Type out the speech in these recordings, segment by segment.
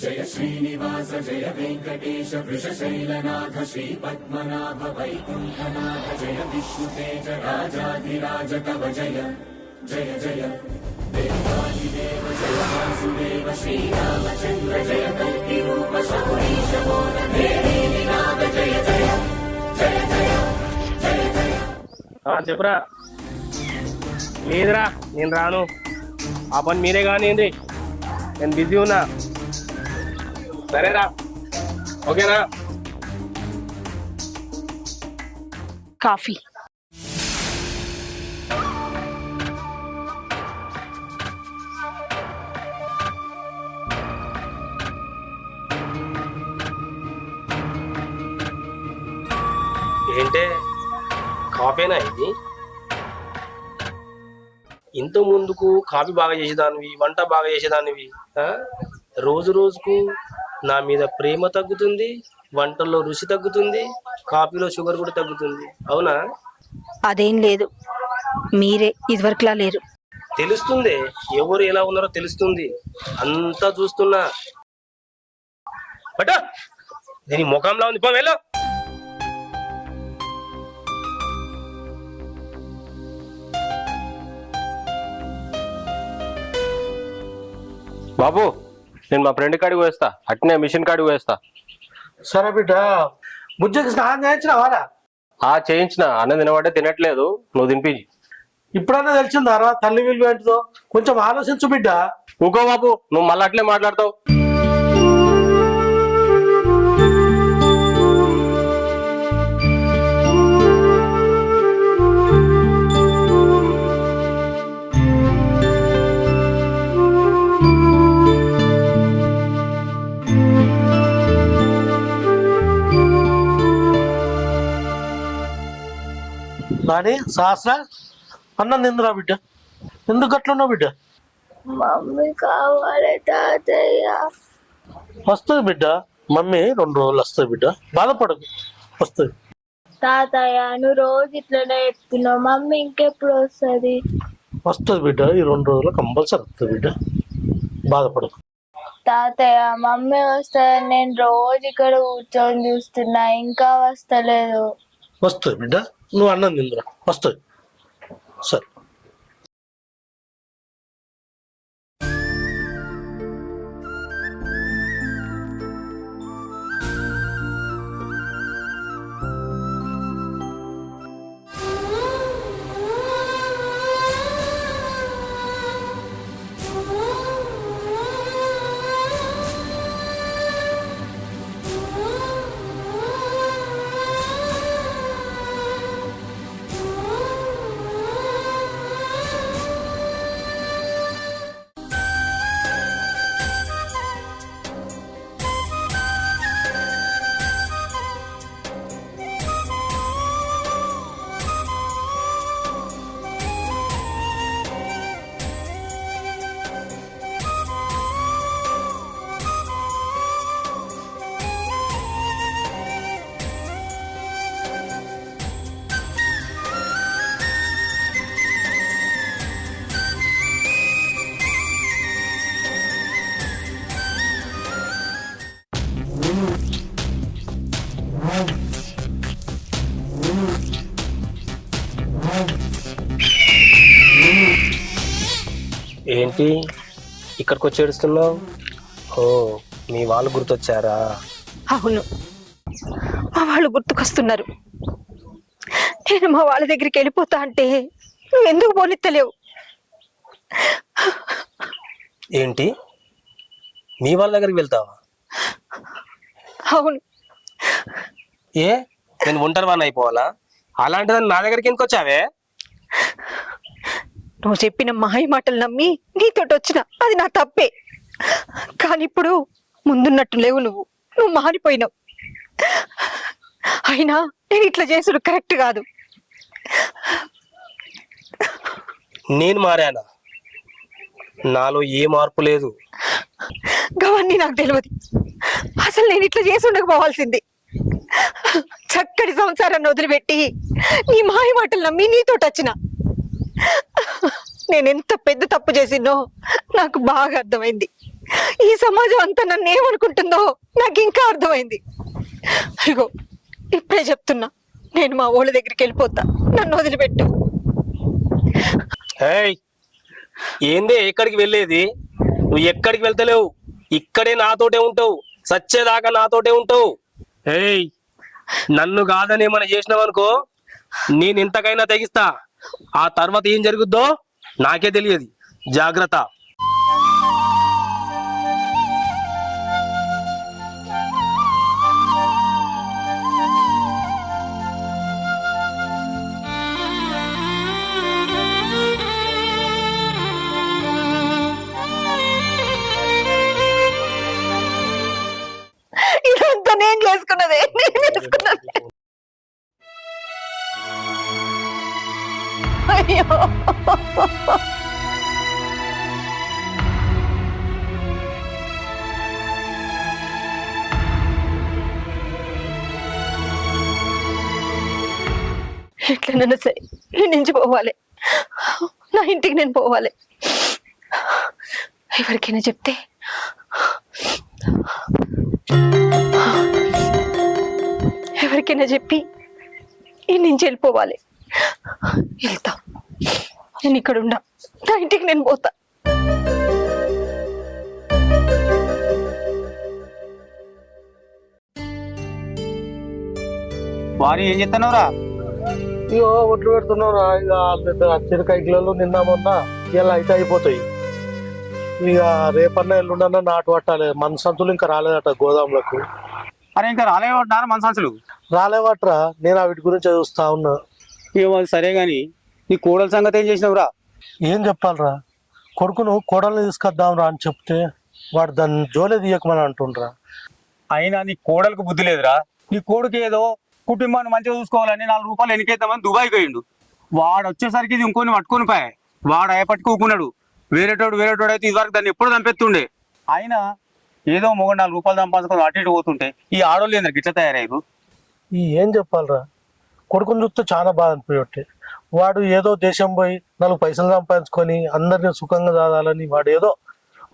జయ శ్రీనివాస జయ వెంకటేశ వృషశైలనాథ శ్రీ పద్మనాభ వైకుంఠనాథ జయ విష్ణుతేజ రాజాధిరాజ కవ జయ జయ జయ దేవాదిదేవ జయ వాసుదేవ శ్రీరామచంద్ర జయ కల్కి రూప శౌరీశ మోద దేవీ నినాద జయ జయ జయ జయ జయ జయ. చెప్పురా. లేదురా, నేను రాను. ఆ పని మీరే కానివ్వండి, నేను బిజీ ఉన్నా. సరేరా, ఓకేనా? కాఫీ. ఏంటే, కాఫీనా ఇది? ఇంత ముందుకు కాఫీ బాగా చేసేదానివి, వంట బాగా చేసేదానివి. రోజు రోజుకు నా మీద ప్రేమ తగ్గుతుంది, వంటల్లో రుచి తగ్గుతుంది, కాఫీలో షుగర్ కూడా తగ్గుతుంది. అవునా? అదేం లేదు, మీరే ఇదివరకులా లేరు. తెలుస్తుంది, ఎవరు ఎలా ఉన్నారో తెలుస్తుంది. అంతా చూస్తున్నా. బట్ దీని ముఖంలో ఉంది. పో వెళ్ళు. బాబు, నేను మా ఫ్రెండ్ కాడికి వేస్తా, అట్నే మిషన్ కాడికి వేస్తా. సరే బిడ్డ, బుజ్జకి స్నానం చేయించినావారా? చేయించిన. అన్నం తినబట్టే తినట్లేదు, నువ్వు తినిపించి. ఇప్పుడన్నా తెలిసిందారా తల్లి విలువ ఏంటిదో? కొంచెం ఆలోచించు బిడ్డ. ఊకో బాబు, నువ్వు మళ్ళీ అట్లే మాట్లాడతావు. కానీ సహస్ర అన్నం తిందురా బిడ్డ. ఎందుకు అట్లున్నావు బిడ్డ? మమ్మీ కావాలి తాతయ్య. వస్తుంది బిడ్డ, మమ్మీ 2 రోజులు వస్తుంది బిడ్డ, బాధపడదు, వస్తుంది. తాతయ్య నువ్వు రోజు ఇట్లనే చెప్తున్నావు, మమ్మీ ఇంకెప్పుడు వస్తుంది? వస్తుంది బిడ్డ, ఈ 2 రోజులు కంపల్సరీ వస్తుంది బిడ్డ, బాధపడదు. తాతయ్య మమ్మీ వస్తుందని నేను రోజు ఇక్కడ కూర్చొని చూస్తున్నా, ఇంకా వస్తలేదు. వస్తుంది బిడ్డ, నువ్వు అన్నం తిందురా, వస్తుంది. సరే. ఏంటి ఇక్కడికి వచ్చి ఏడుస్తున్నావు? ఓ, మీ వాళ్ళు గుర్తొచ్చారా? అవును, మా వాళ్ళు గుర్తుకొస్తున్నారు. నేను మా వాళ్ళ దగ్గరికి వెళ్ళిపోతా అంటే నువ్వు ఎందుకు పోనిత్తలేవు? ఏంటి, మీ వాళ్ళ దగ్గరికి వెళ్తావా? అవును. ఏ, నేను ఒంటరివాణ్ణి అయిపోవాలా? అలాంటిదని నా దగ్గరికి ఎందుకు వచ్చావే? నువ్వు చెప్పిన మాయ మాటలు నమ్మి నీతోటి వచ్చిన, అది నా తప్పే. కానీ ఇప్పుడు ముందున్నట్టు లేవు, నువ్వు మారిపోయినావు. అయినా నేను ఇట్లా చేసుడు కరెక్ట్ కాదు. నేను మారానా? నాలో ఏ మార్పు లేదు. గవన్నీ నాకు తెలియదు. అసలు నేను ఇట్లా చేసి ఉండకపోవాల్సింది. చక్కటి సంసారాన్ని వదిలిపెట్టి నీ మాయ మాటలు నమ్మి నీతోటి వచ్చిన. నేను ఎంత పెద్ద తప్పు చేసినో నాకు బాగా అర్థమైంది. ఈ సమాజం అంతా నన్ను ఏమనుకుంటుందో నాకు ఇంకా అర్థమైంది. ఇగో ఇప్పుడే చెప్తున్నా, నేను మా ఊళ్ళ దగ్గరికి వెళ్ళిపోతా, నన్ను వదిలిపెట్టు. ఏయ్ ఏందే ఎక్కడికి వెళ్ళేది? నువ్వు ఎక్కడికి వెళ్తలేవు, ఇక్కడే నాతోటే ఉంటావు, సచ్చేదాకా నాతోటే ఉంటావు. ఏయ్ నన్ను కాదని ఏమైనా చేసినావనుకో నేను ఇంతకైనా తెగిస్తా. ఆ తర్వాత ఏం జరుగుద్దో నాకే తెలియదు, జాగ్రత్త. ఇదంతా నేను చేసుకున్నదే, నేను చేసుకున్నదే. అయ్యో ఎట్లా నన్ను సరే ఈ నుంచి పోవాలి, నా ఇంటికి నేను పోవాలి. ఎవరికైనా చెప్తే ఎవరికైనా చెప్పి ఈ నుంచి వెళ్ళిపోవాలి. వెళ్తా, నేను ఇక్కడ ఉండా, నా ఇంటికి నేను పోతా. వారు ఏం చెప్తున్నావురా? ఇగో ఒట్లు పెడుతున్నావురా. ఇక చిరకాయకులలో నిన్న మొన్న ఇలా అయితే అయిపోతాయి. ఇక రేపన్నా ఎల్లుండన్నా నాటు పట్టాలి. మన సంచులు ఇంకా రాలేదట గోదాములకు. అరే ఇంకా రాలేమంటున్నారు మన సంచులు? రాలేవట్రా, నేను వీటి గురించి చూస్తా ఉన్నా. ఏమో సరే గాని నీ కోడల సంగతి ఏం చేసినావురా? ఏం చెప్పాలరా, కొడుకును కోడల్ని తీసుకొద్దాంరా అని చెప్తే వాడు దాన్ని జోలే తీయకమని అంటుండ్రా. అయినా నీ కోడలకు బుద్ధి లేదురా. నీ కొడుకు ఏదో కుటుంబాన్ని మంచిగా చూసుకోవాలని 4 రూపాయలు ఎన్నికైద్దామని దుబాయ్ పోయిండు. వాడు వచ్చేసరికి ఇది ఇంకొని పట్టుకొని పోయా. వాడు పట్టుకోకున్నాడు. వేరేటోడు అయితే ఇదివరకు దాన్ని ఎప్పుడు చంపెత్తుండే. అయినా ఏదో మొగ 4 రూపాయలు సంపాదించుకొని అటు ఇటు పోతుంటే ఈ ఆడోళ్ళు ఏంద్ర గిట్ల తయారయ్యారు? ఏం చెప్పాలరా, కొడుకుని చూస్తే చాలా బాధ అనిపోయి. వాడు ఏదో దేశం పోయి 4 పైసలు సంపాదించుకొని అందరినీ సుఖంగా చదవాలని వాడు ఏదో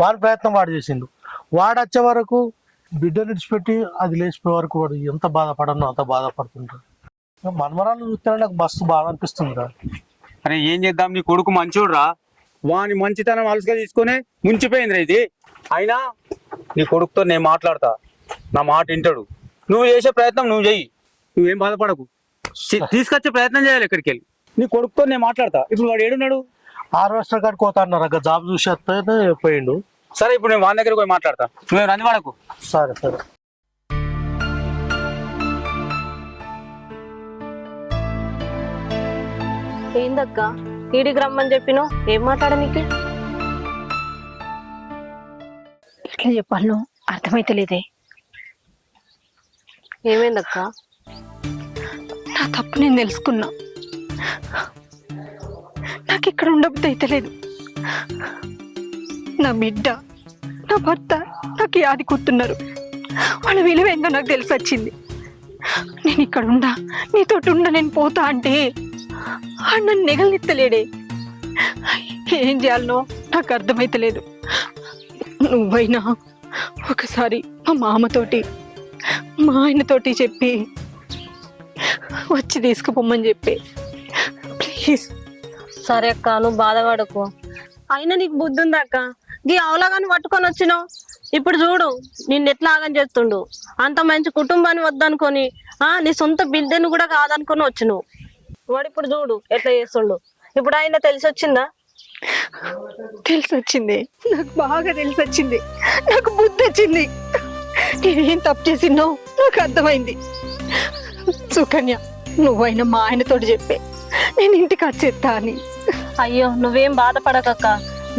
వాడి ప్రయత్నం వాడు చేసిండు. వాడు వచ్చే వరకు బిడ్డ నిడిచిపెట్టి అది లేచిపోయే వరకు వాడు ఎంత బాధపడనో అంత బాధపడుతుంటాడు. మనమరాలు చూస్తే నాకు మస్తు బాధ అనిపిస్తుందిరా. అరే ఏం చేద్దాం, నీ కొడుకు మంచోడురా. వాని మంచితనం అలసిగా తీసుకునే ముంచిపోయిందిరా ఇది. అయినా నీ కొడుకుతో నేను మాట్లాడతా, నా మాట వింటాడు. నువ్వు చేసే ప్రయత్నం నువ్వు చెయ్యి, నువ్వేం బాధపడకు. తీసుకొచ్చే ప్రయత్నం చేయాలి ఇక్కడికి వెళ్ళి. నీ కొడుకుతో నేను మాట్లాడతా. ఇప్పుడు వాడు ఏడున్నాడు? 6 రాష్ట్రాల కాడికి పోతా అన్నారు. అక్కడ జాబ్ చూసేస్తేనే పోయిండు. సరే ఇప్పుడు నేను వాని దగ్గరికి పోయి మాట్లాడతా, నువ్వు రంది వాడకు. సరే సరే. ఏందక్క ఈడికి రమ్మని చెప్పినో ఏం మాట్లాడ నీకు? ఎట్లా చెప్పాలను అర్థమైతలేదే. ఏమైందక్క? నా తప్పు నేను తెలుసుకున్నా. నాకు ఇక్కడ ఉండబుద్ధి అయితలేదు. నా బిడ్డ, నా భర్త నాకు యాది కూతున్నారు. వాళ్ళ విలువ ఏందో నాకు తెలిసి వచ్చింది. నేను ఇక్కడ ఉండా, నీతోటి ఉండా, నేను పోతా అంటే నన్ను నెగలెత్తలేడే. ఏం చేయాలనో నాకు అర్థమైతలేదు. నువ్వైనా ఒకసారి మా మామతోటి మా ఆయనతోటి చెప్పి వచ్చి తీసుకుపోమ్మని చెప్పి ప్లీజ్. సరే అక్క, నువ్వు బాధపడకు. అయినా నీకు బుద్ధి ఉందా అక్క? గీ అవలాగాని పట్టుకొని వచ్చినావు. ఇప్పుడు చూడు నిన్ను ఎట్లా ఆగం చేస్తుండు. అంత మంచి కుటుంబాన్ని వద్దనుకొని నీ సొంత బిడ్డను కూడా కాదనుకొని వచ్చినావు. వాడు ఇప్పుడు చూడు ఎట్లా చేస్తుండు. ఇప్పుడు ఆయన తెలిసి వచ్చిందా? తెలిసి వచ్చింది, నాకు బాగా తెలిసి వచ్చింది. నాకు బుద్ధి వచ్చింది. నేనేం తప్పు చేసినో నాకు అర్థమైంది. సుకన్య, నువ్వైనా మా ఆయనతోటి చెప్పే నేను ఇంటికి వచ్చేస్తా అని. అయ్యో నువ్వేం బాధపడకక్క.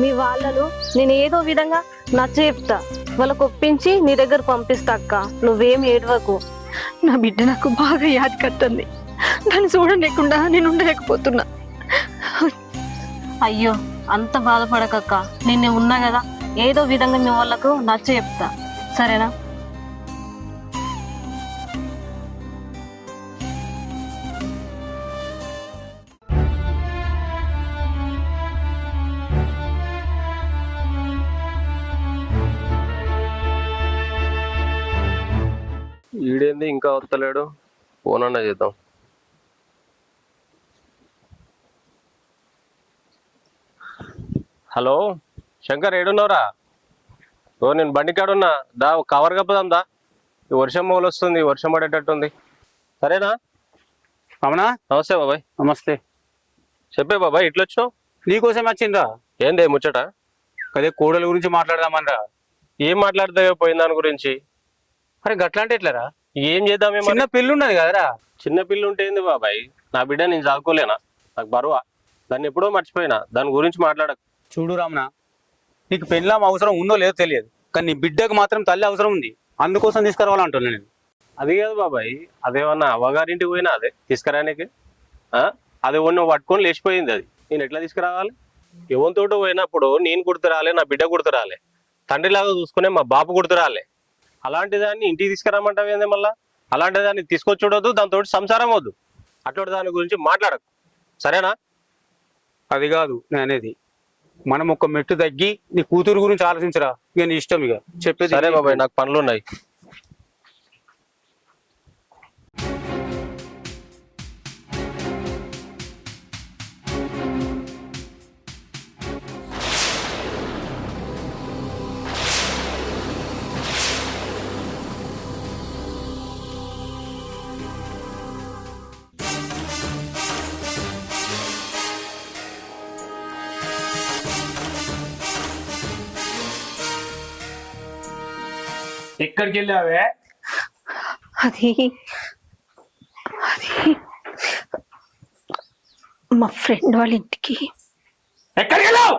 మీ వాళ్ళను నేను ఏదో విధంగా నచ్చ చెప్తా, వాళ్ళకు ఒప్పించి నీ దగ్గర పంపిస్తా అక్క. నువ్వేం ఏడవకు. నా బిడ్డ నాకు బాగా యాది కట్టింది. దాన్ని చూడలేకుండా నేను ఉండలేకపోతున్నా. అయ్యో అంత బాధపడకక్క. నేను ఉన్నా కదా, ఏదో విధంగా మీ వాళ్ళకు నచ్చ చెప్తా, సరేనా? ఈడేంది ఇంకా వస్తలేడు? ఫోన్ అన్న చేద్దాం. హలో శంకర్, ఏడున్నావురా? నేను బండి కాడున్నా. దా కవర్ కప్పదాం దా. ఈ వర్షం మొదలు వస్తుంది, వర్షం పడేటట్టుంది. సరేనా? అవునా? నమస్తే బాబాయ్. నమస్తే. చెప్పే బాబాయ్, ఇట్లా వచ్చినావు? నీకోసం వచ్చిందా? ఏందే ముచ్చట? అదే కోడల గురించి మాట్లాడదామనరా. ఏం మాట్లాడతావో పోయిన దాని గురించి. అరే గట్లాంటి ఎట్లరా? ఏం చేద్దామే? చిన్న పిల్లు ఉన్నది కదరా. చిన్న పిల్ల ఉంటే ఏంది బాబాయ్? నా బిడ్డ నేను చాలుకోలేనా? నాకు బరువా? దాన్ని ఎప్పుడో మర్చిపోయినా. దాని గురించి మాట్లాడకు. చూడు రామనా, నీకు పెళ్ళాం అవసరం ఉందో లేదో తెలియదు, కానీ నీ బిడ్డకు మాత్రం తల్లి అవసరం ఉంది. అందుకోసం తీసుకురావాలంటున్నా నేను. అది కాదు బాబాయ్, అదేమన్నా అవ్వగారింటికి పోయినా అదే తీసుకురానికి? అది నువ్వు పట్టుకొని లేచిపోయింది. అది నేను ఎట్లా తీసుకురావాలి? ఎవరితోటో పోయినప్పుడు నేను గుర్తురాలే, నా బిడ్డ గుర్తురాలే, తండ్రిలాగా చూసుకునే మా బాపు గుర్తురాలే. అలాంటి దాన్ని ఇంటికి తీసుకురామంటావేంది మళ్ళా? అలాంటి దాన్ని తీసుకొచ్చి చూడొద్దు, దాంతో సంసారం వద్దు. అటువంటి దాని గురించి మాట్లాడకు, సరేనా? అది కాదు నేను అనేది. మనం ఒక మెట్టు తగ్గి నీ కూతురు గురించి ఆలోచించరా. ఇక నీ ఇష్టం, ఇక చెప్పేది. సరే బాబాయ్, నాకు పనులు ఉన్నాయి. ఎక్కడికి వెళ్ళావే? అది అది మా ఫ్రెండ్ వాళ్ళ ఇంటికి. ఎక్కడికి వెళ్ళావు?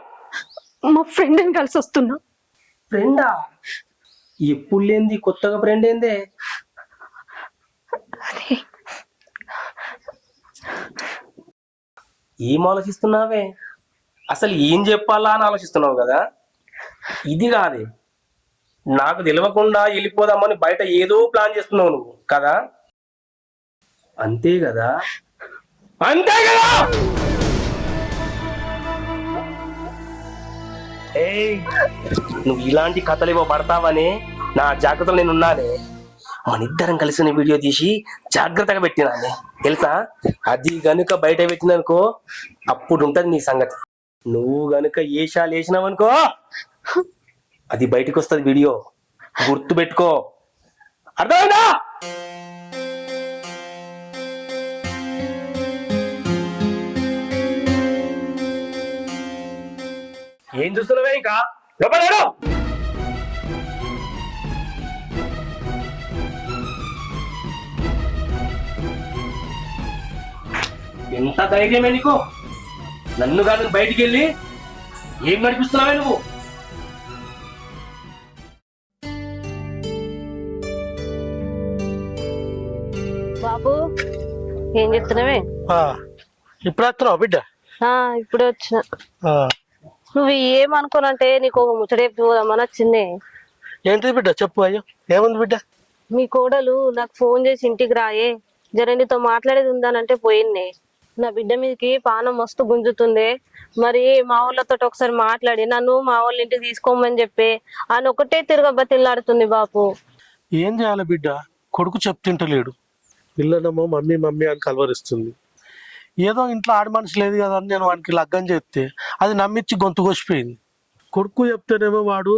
మా ఫ్రెండ్ని కలిసి వస్తున్నా. ఫ్రెండా? ఎప్పుడు లేంది కొత్తగా ఫ్రెండ్ ఏందే? అది ఏం ఆలోచిస్తున్నావే? అసలు ఏం చెప్పాలా అని ఆలోచిస్తున్నావు కదా. ఇది కాదే, నాకు తెలియకుండా వెళ్ళిపోదామని బయట ఏదో ప్లాన్ చేస్తున్నావు నువ్వు కదా. అంతే కదా? అంతే కదా? ఏయ్, నువ్వు ఇలాంటి కథలు ఏవో పడతావని నా జాగ్రత్తలు నేను ఉన్నానే. మన ఇద్దరం కలిసిన వీడియో తీసి జాగ్రత్తగా పెట్టినానే, తెలుసా? అది గనుక బయట పెట్టిననుకో అప్పుడు ఉంటది నీ సంగతి. నువ్వు గనుక ఏషాలు వేసినావనుకో అది బయటకు వస్తుంది వీడియో, గుర్తు పెట్టుకో. అర్థమైందా? ఏం చూస్తున్నావే ఇంకా? లోపలేడు. ఎంత ధైర్యమే నీకు? నన్ను కాదు బయటికి వెళ్ళి ఏం నడిపిస్తున్నావే నువ్వు? బాబు ఏం చెప్తున్నావే? ఇప్పుడు వస్తున్నావు బిడ్డ? ఇప్పుడే వచ్చిన. ఆ, నువ్వు ఏమనుకోనంటే నీకు ఒక ముచ్చట పోదామని వచ్చిందే. ఏంటిది బిడ్డ? చెప్పు. అయ్యో, ఏముంది బిడ్డ? మీ కోడలు నాకు ఫోన్ చేసి ఇంటికి రాయే, జర నీతో మాట్లాడేది ఉందానంటే పోయింది. నా బిడ్డ మీదకి పానం మస్తు గుంజుతుంది. మరి మా వాళ్ళతో ఒకసారి మాట్లాడి నన్ను మా వాళ్ళ ఇంటికి తీసుకోమని చెప్పి ఆయన ఒకటే తిరగబతిల్లాడుతుంది బాపు. ఏం చేయాలి బిడ్డ? కొడుకు చెప్తుంటలేడు, పిల్లనేమో మమ్మీ మమ్మీ అని కలవరిస్తుంది. ఏదో ఇంట్లో ఆడి మనిషి లేదు కదా అని నేను వానికి లగ్గం చేస్తే అది నమ్మించి గొంతు కోసిపోయింది. కొడుకు చెప్తేనేమో వాడు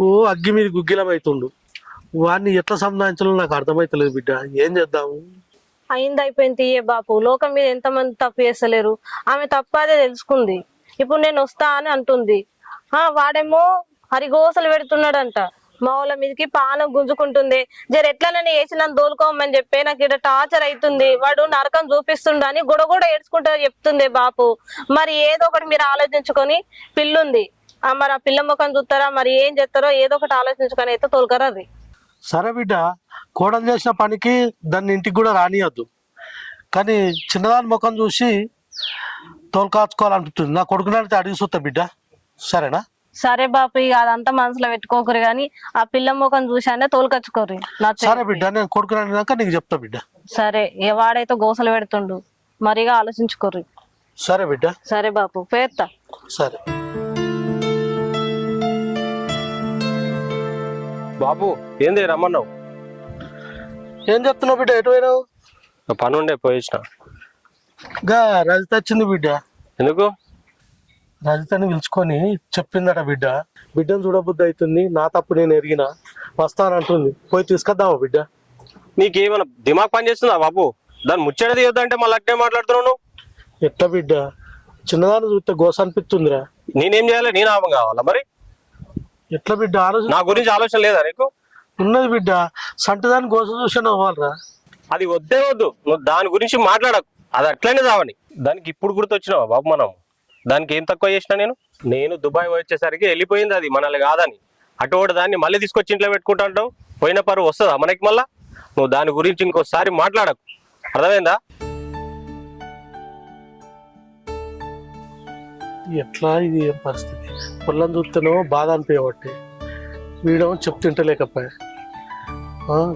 ఓ అగ్గి మీద గుగ్గిలం అవుతుండు. వాడిని ఎట్లా సంధానించాలో నాకు అర్థమైతలేదు బిడ్డ. ఏం చేద్దాము? అయింది అయిపోయింది తీయే బాపు. లోకం మీద ఎంతమంది తప్పు చేస్తలేరు, ఆమె తప్పు అదే తెలుసుకుంది. ఇప్పుడు నేను వస్తా అని అంటుంది. వాడేమో హరిగోసలు పెడుతున్నాడంట. మా వాళ్ళ మీదకి పానం గుంజుకుంటుంది. జర ఎట్లా నన్ను వేసి నన్ను దోలుకోమని చెప్పి నాకు ఇక్కడ టార్చర్ అవుతుంది. వాడు నరకం చూపిస్తుండ అని గొడగొడ ఏడ్చుకుంటా చెప్తుంది బాపు. మరి ఏదో ఒకటి మీరు ఆలోచించుకొని, పిల్లుంది మరి ఆ పిల్ల ముఖం చూస్తారా, మరి ఏం చేస్తారో ఏదో ఒకటి ఆలోచించుకొని అయితే తోలుకరా. అది సరే బిడ్డ, కోడలు చేసిన పనికి దాన్ని ఇంటికి కూడా రానియద్దు, కానీ చిన్నదాని ముఖం చూసి తోలుకాచుకోవాలంటుంది. నా కొడుకునైతే అడిగి చూస్తా బిడ్డ, సరేనా? సరే బాపు, ఇక అదంతా మనసులో పెట్టుకోకరు గాని ఆ పిల్ల ముఖం చూసానే తోలుకొచ్చుకోరు. సరే బిడ్డ, నేను కొడుకుని అడిగినాక నీకు చెప్తా బిడ్డ. సరే, ఏ వాడైతే గోసలు పెడుతుండు, మరిగా ఆలోచించుకోరు. సరే బిడ్డ. సరే బాపు, పేర్తా. సరే బాబు, ఏంది రమ్మన్నావు? ఏం చెప్తున్నావు బిడ్డ? ఎటు పోయినావు? పని ఉండే పోయించిన. గా రజిత వచ్చింది బిడ్డ. ఎందుకు? రజితని పిలుచుకొని చెప్పిందట బిడ్డ, బిడ్డను చూడబుద్ధి అవుతుంది, నా తప్పు నేను ఎరిగినా, వస్తానంటుంది, పోయి తీసుకొద్దామా బిడ్డ? నీకేమైనా దిమాగ్ పని చేస్తుందా బాబు? దాన్ని ముచ్చట తీయొద్దంటే మళ్ళీ అట్టే మాట్లాడుతున్నావు నువ్వు. ఎట్లా బిడ్డ? చిన్నదాన్ని చూస్తే గోస అనిపిస్తుందిరా. నేనేం చేయాలి? నేను ఆమె కావాలా మరి? ఎట్లా బిడ్డ? ఆలోచన నా గురించి ఆలోచన లేదా నీకు? ఉన్నది బిడ్డ, సంటదాన్ని గోస చూసాను అవ్వాలరా. అది వద్దే వద్దు, నువ్వు దాని గురించి మాట్లాడకు. అది అట్లనే చావని. దానికి ఇప్పుడు గుర్తొచ్చినావా బాబు? మనం దానికి ఏం తక్కువ చేసినా? నేను దుబాయ్ వచ్చేసరికి వెళ్ళిపోయింది అది మనల్ని కాదని. అటువంటి దాన్ని మళ్ళీ తీసుకొచ్చి ఇంట్లో పెట్టుకుంటా అంటావు. పోయిన పరువు వస్తుందా మనకి మళ్ళా? నువ్వు దాని గురించి ఇంకోసారి మాట్లాడకు, అర్థమైందా? ఎట్లా ఇది ఏం పరిస్థితి? పొలం చూస్తేనో బాధ అనిపించబట్టి వీడేమో చెప్తుంటలేకపోయా.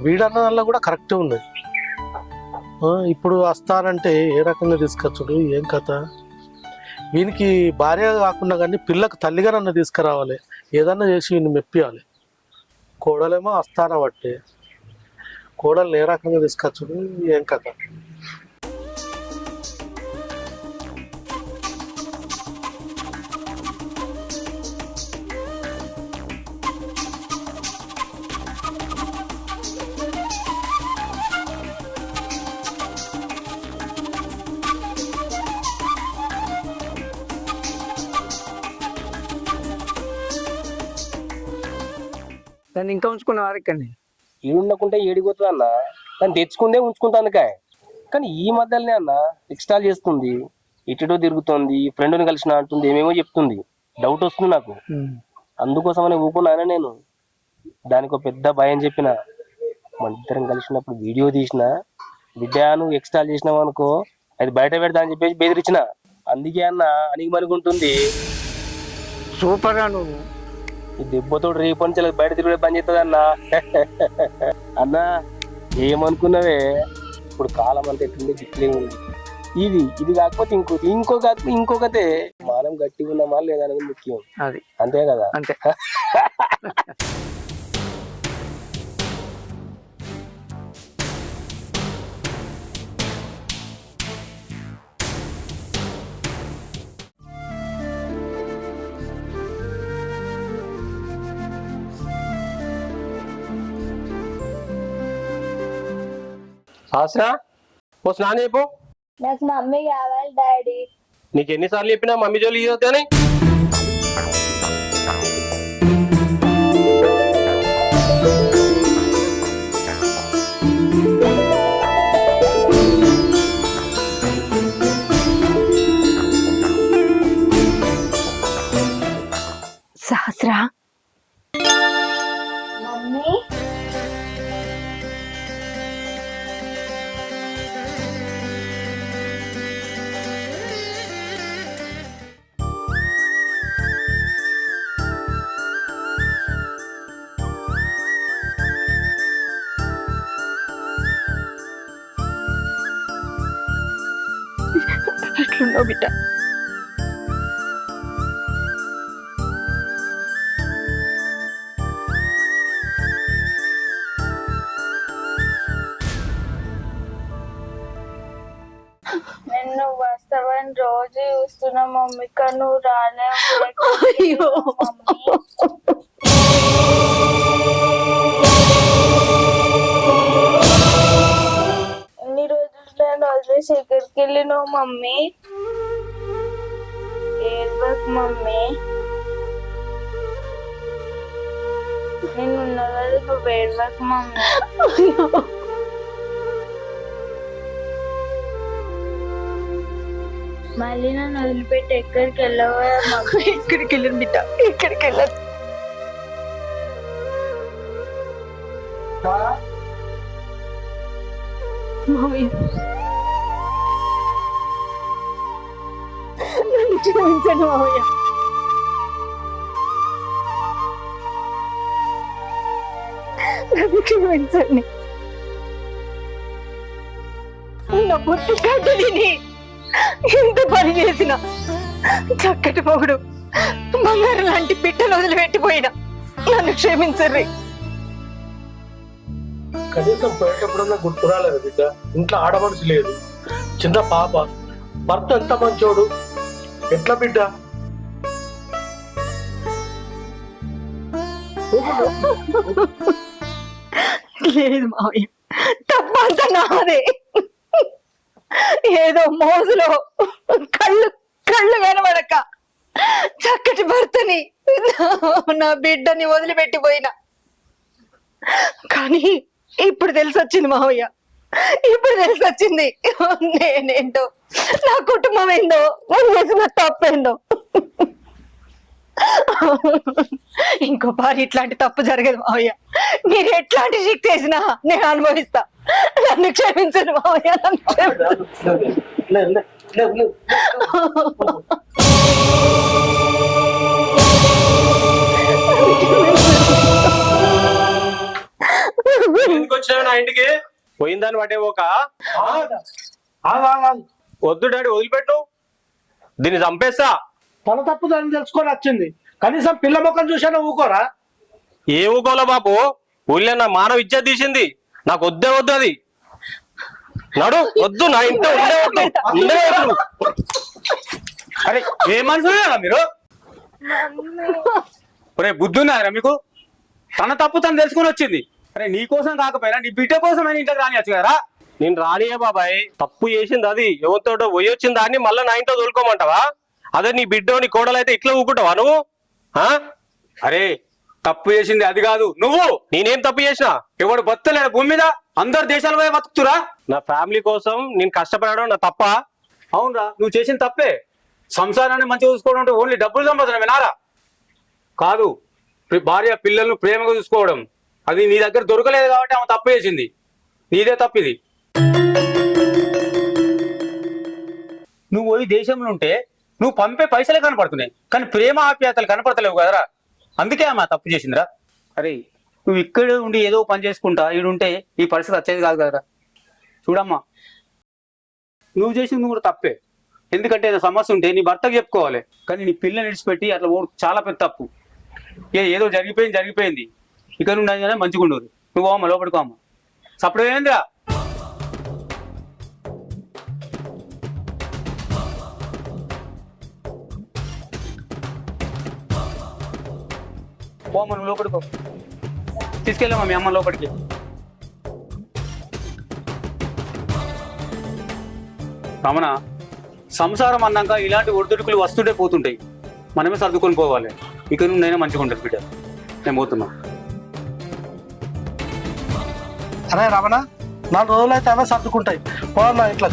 వీడన్న వల్ల కూడా కరెక్టే ఉన్నది. ఇప్పుడు వస్తానంటే ఏ రకంగా తీసుకొచ్చుడు, ఏం కథ? వీనికి భార్య కాకుండా కానీ పిల్లకు తల్లిగా నన్ను తీసుకురావాలి, ఏదన్నా చేసి వీడిని మెప్పియాలి. కోడలేమో వస్తానబట్టి కోడలు ఏ రకంగా తీసుకొచ్చుడు, ఏం కథ? దాన్ని ఇంకా ఉంచుకున్నవారు ఇక్కడనే. ఈడుండకుంటే ఏడిపోతుంది అన్న. దాన్ని తెచ్చుకుందే ఉంచుకుంటాను కాయ. కానీ ఈ మధ్యలోనే అన్న ఎక్స్ట్రా చేస్తుంది, ఇటుటో తిరుగుతుంది, ఫ్రెండ్ని కలిసిన అంటుంది, ఏమేమో చెప్తుంది. డౌట్ వస్తుంది నాకు. అందుకోసమనే ఊకున్నానే నేను. దానికి ఒక పెద్ద భయం చెప్పిన. మన ఇద్దరం కలిసినప్పుడు వీడియో తీసిన, బిడ్డ నువ్వు ఎక్స్ట్రా చేసినావు అనుకో అది బయట పెడతా అని చెప్పేసి బెదిరించిన. అందుకే అన్న అనికి మనుకుంటుంది. సూపర్ గా నువ్వు. ఈ దెబ్బతో రేపు నుంచి బయట తిరిగే పని చేస్తుంది అన్న. అన్న ఏమనుకున్నావే, ఇప్పుడు కాలం అంతా ఎట్లుంది గిట్లే ఉంది. ఇది కాకపోతే ఇంకొకతే మనం గట్టిగా ఉన్నామా లేదా అనేది ముఖ్యం. అది అంతే కదా? అంతే. ఆసరా ఓ స్నానం అయిపో. నాకు మమ్మీ కావాలి డాడీ. నీకు ఎన్నిసార్లు చెప్పినా మమ్మీ జోలి ఇవ్వద్దని. సహస్రా, మమ్మీ ఎట్లున్నావు బిడ్డ? నేను వస్తావని రోజు చూస్తున్నా మమ్మీ, కానీ నువ్వు రాలేవు. అయ్యో ఇన్ని రోజులు నేను వదిలేసి ఎక్కడికి వెళ్ళినావు మమ్మీ? ఏడ్వకు మమ్మీ, నేను ఉన్నా కదా, నువ్వు ఏడ్వకు మమ్మీ. మళ్ళీ నన్ను వదిలిపెట్టి ఎక్కడికి వెళ్ళవా మమ్మీ? ఎక్కడికి వెళ్ళను బిడ్డ, ఎక్కడికి వెళ్ళను. మావయ్య నన్ను క్షమించండి మావయ్య. నన్ను క్షమించండి. నా బుద్ధి కట్టు తిని ఎంత పని చేసిన, చక్కటి మొగుడు బంగారం లాంటి బిడ్డలు వదిలిపెట్టిపోయినా నన్ను క్షమించర్రి. కనీసం పోయేటప్పుడన్నా గుర్తు రాలేదు బిడ్డ. ఇంట్లో ఆడమనిషి లేదు, చిన్న పాప, భర్త ఎంత మంచోడు. ఎట్లా బిడ్డ? లేదు మావయ్య, తప్పంతా నాదే. ఏదో మోజులో కళ్ళు కళ్ళు కనబడక చక్కటి భర్తని నా బిడ్డని వదిలిపెట్టిపోయినా. కానీ ఇప్పుడు తెలిసొచ్చింది మావయ్య, ఇప్పుడు తెలిసొచ్చింది నేనేంటో, నా కుటుంబం ఏందో, నేను చేసిన తప్పేందో. ఇంకో పారి ఇట్లాంటి తప్పు జరగదు మావయ్య. మీరు ఎట్లాంటి శిక్ష చేసినా నేను అనుభవిస్తా. నన్ను క్షమించండి మావయ్య, నన్ను క్షమించండి. లే, లే, లే, లే. ఎందుకు వచ్చినావు నా ఇంటికి? పోయిందని వాటే ఒక వద్దు డాడీ, వదిలిపెట్టు, దీన్ని చంపేస్తా. తన తప్పు దాన్ని తెలుసుకొని వచ్చింది, కనీసం పిల్ల ముఖం చూసానో ఊకోరా? ఏ ఊకోలా బాబు, ఊళ్ళో నా మానవ ఇజ్జత్ తీసింది. నాకు వద్దే వద్దు అది. నడు, వద్దు, నా ఇంట్లో ఉండే వద్దు. అరే ఏ మనుషులు మీరు? ఒరే బుద్ధి ఉన్నారా మీకు? తన తప్పు తను తెలుసుకొని వచ్చింది. అరే నీ కోసం కాకపోయినా నీ బిడ్డ కోసం అయినా ఇంట్లోకి రానియచ్చు కదరా. నేను రానియే బాబాయ్, తప్పు చేసింది అది. ఎవరితోటో పోయి వచ్చిన దాన్ని మళ్ళీ నా ఇంట్లో తోలుకోమంటావా? అదే నీ బిడ్డ నీ కోడలు అయితే ఇట్లా ఊకుంటావా నువ్వు? అరే తప్పు చేసింది అది కాదు, నువ్వు. నేనేం తప్పు చేసినా? ఎవడు బతలేడు భూమి మీద, అందరు దేశాల పోయి బతుకుతురా. నా ఫ్యామిలీ కోసం నేను కష్టపడడం నా తప్ప? అవునరా, నువ్వు చేసిన తప్పే. సంసారాన్ని మంచిగా చూసుకోవడం అంటే ఓన్లీ డబ్బులు సంపాదన వినారా? కాదు, భార్య పిల్లలను ప్రేమగా చూసుకోవడం. అది నీ దగ్గర దొరకలేదు కాబట్టి ఆమె తప్పు చేసింది. నీదే తప్పు ఇది. నువ్వు ఈ దేశంలో ఉంటే నువ్వు పంపే పైసలే కనపడుతున్నాయి, కానీ ప్రేమ ఆప్యాయతలు కనపడతలేవు కదరా. అందుకే ఆమె తప్పు చేసిందిరా. అరే నువ్వు ఇక్కడ ఉండి ఏదో పని చేసుకుంటా ఈడుంటే ఈ పరిస్థితి వచ్చేది కాదు కదరా. చూడమ్మా, నువ్వు చేసింది నువ్వు కూడా తప్పే. ఎందుకంటే ఏదో సమస్య ఉంటే నీ భర్తకు చెప్పుకోవాలి, కానీ నీ పిల్లని విడిచిపెట్టి అట్లా చాలా పెద్ద తప్పు. ఏదో జరిగిపోయింది. ఇక నుండి మంచిగా ఉండదు. నువ్వు అమ్మ లోపలికో అమ్మ. సపరేట్ ఏందిరా? పోమ్మ, నువ్వు లోపలికో. తీసుకెళ్ళమ్మా మీ అమ్మ లోపలికి. రమణ, సంసారం అన్నాక ఇలాంటి ఒడిదుడుకులు వస్తుంటే పోతుంటాయి. మనమే సర్దుకొని పోవాలి. ఇక నుండైనా మంచిగా ఉంటుంది బిడ్డ. నేను పోతున్నా. అరే రమణ, 4 రోజులు అయితే అవే సర్దుకుంటాయి. పోవన్నా ఇట్లా.